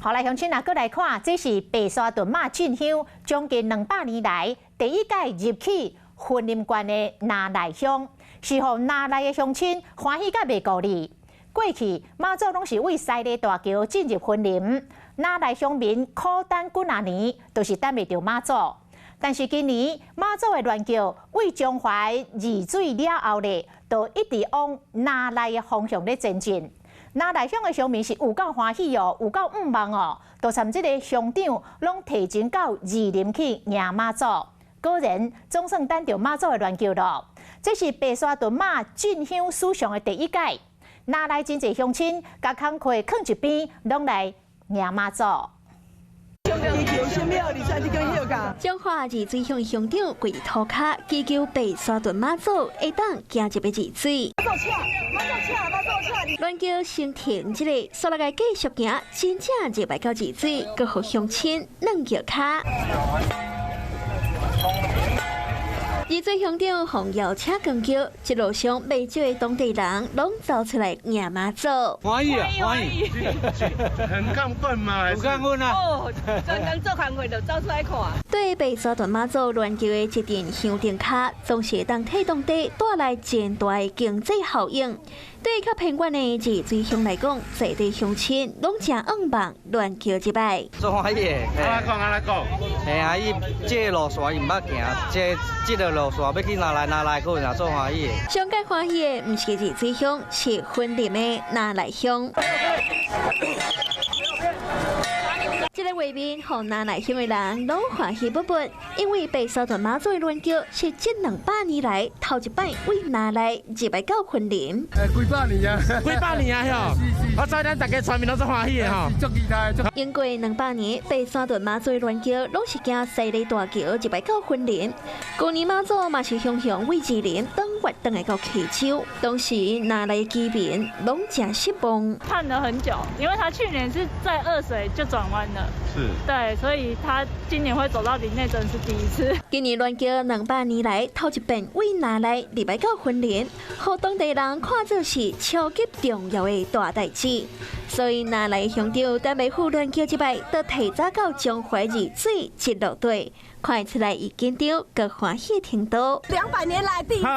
后来乡亲啊，过来看，这是白沙屯马进香将近200年来第一届入去婚林县的拿来乡，是互拿来的乡亲欢喜甲袂孤立。过去妈祖拢是为西里大桥进入婚林，拿来乡民苦等几啊年，都是等袂到妈祖。但是今年妈祖的銮桥为中华二水了后咧，就一直往拿来的方向咧前进。拿来乡的乡民是有够欢喜哦，有够望哦，都参这个乡长拢提前到二林去迎妈祖。果然总算等到妈祖的銮桥咯。这是白沙屯马进香史上的第一届，拿来真侪乡亲甲工课放一边，拢来迎妈祖。彰化二水乡乡长跪涂骹祈求白沙屯妈祖会当行一杯二水。銮桥升停一个，所来个继续行，真正入来到二水，搁互乡亲软脚骹。二水乡长奉邀请公桥，一路上未少的当地人拢走出来迎妈祖。欢喜啊，欢喜，很亢奋嘛，很亢奋啊！哦，专工做工会就走出来看。对白沙屯妈祖銮桥的一阵香灯卡，总是当替当地带来真大的经济效应。对较偏远的二水乡来讲，在地乡亲拢真望望銮桥一摆。做欢喜的，安来讲，嘿啊，伊这路线伊毋捌行，这个路线要去拿来去，若做欢喜的。上界欢喜的毋是二水乡，是婚林的拿来乡。这个画面，互拿来乡的人拢欢喜不不，因为白沙屯妈祖的銮桥是这200年来头一摆为拿来入来到婚林。几百年啊，几百年啊，吼！我知咱大家村民拢做欢喜的吼。经过200年，白沙屯妈祖的銮桥拢是行西里大桥入来到婚林。去年妈祖嘛是雄雄为二林登月登来到溪州，当时拿来的居民拢真失望。盼了很久，因为他去年是在二水就转弯了。是，对，所以他今年会走到林内，真是第一次。今年銮桥200年来头一遍为拿来入来到婚林，互当地人看作是超级重要的大代志。所以拿来乡长等维护銮桥一摆，就提早到彰化二水一路队，看出来伊紧张个欢喜程度。200年来第一次，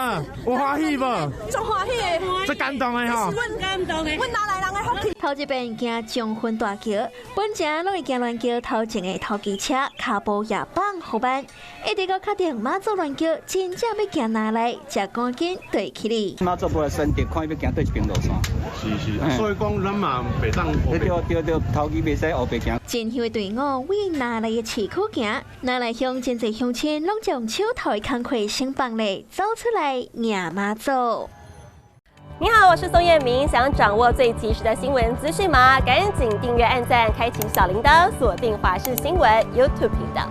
有欢喜无？足欢喜的，最感动的吼。感动的，阮拿来人的福气。头一遍行将婚大桥，本正拢会行銮桥头前的头机车、脚步也放后班，一直到确定妈祖銮桥真正要行拿来，才赶紧对起哩。妈祖不来选择，看伊要行对一边路线。是，所以讲咱嘛袂当。对，头机袂使后白行。进香的队伍为拿来的市区行，拿来乡真侪乡亲拢将手头的工课先放咧，走出来迎妈祖。你好，我是宋彦明。想掌握最及时的新闻资讯吗？赶紧订阅、按赞、开启小铃铛，锁定华视新闻 YouTube 频道。